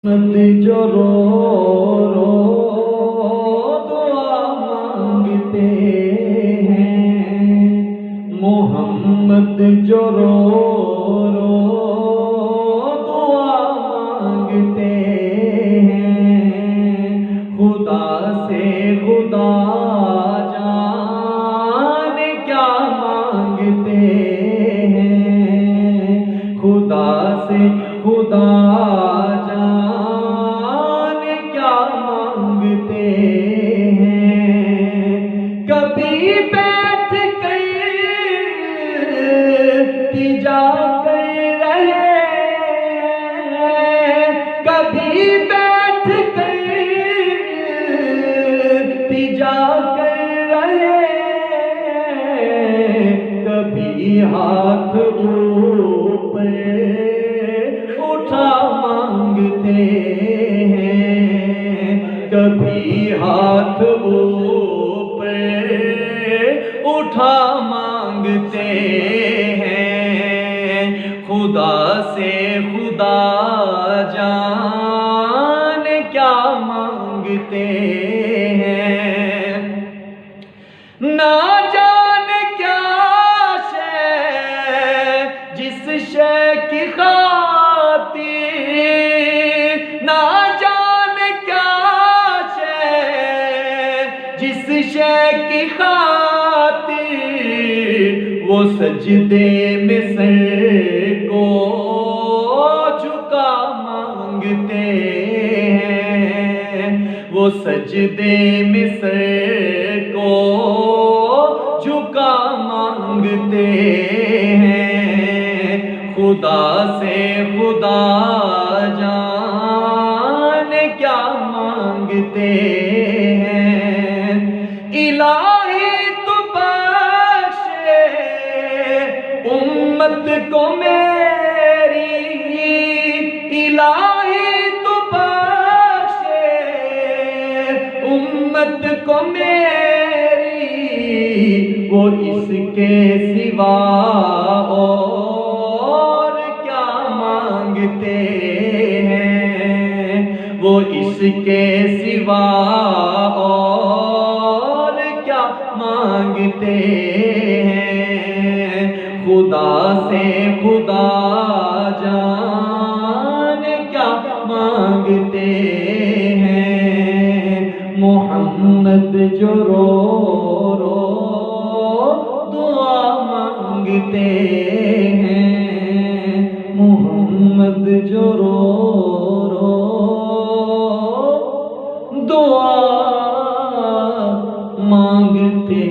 جو رو رو دعا مانگتے ہیں، محمد جو رو رو دعا مانگتے ہیں، خدا سے خدا جانے کیا مانگتے ہیں، خدا سے خدا کبھی بیٹھ کر تجا کر رہے، کبھی بیٹھ کر تجا کر رہے، کبھی ہاتھ اوپر اٹھا مانگتے ہیں، کبھی ہاتھ اٹھا مانگتے ہیں، خدا سے خدا جانے کیا مانگتے ہیں، نہ جانے کیا شے جس شے کی خاطر، نہ جانے کیا شے جس شے کی خاطر وہ سجدے میں سر کو جھکا مانگتے ہیں، وہ سجدے میں سر کو جھکا مانگتے ہیں، خدا سے خدا جانے کیا مانگتے ہیں، الہی تو بخشے امت کو میری، الہی تو بخشے امت کو میری، وہ اس کے سوا اور کیا مانگتے ہیں، وہ اس کے سوا اور کیا مانگتے ہیں، خدا سے خدا جانے کیا مانگتے ہیں، محمد جو رو رو دعا مانگتے ہیں، محمد جو رو رو دعا مانگتے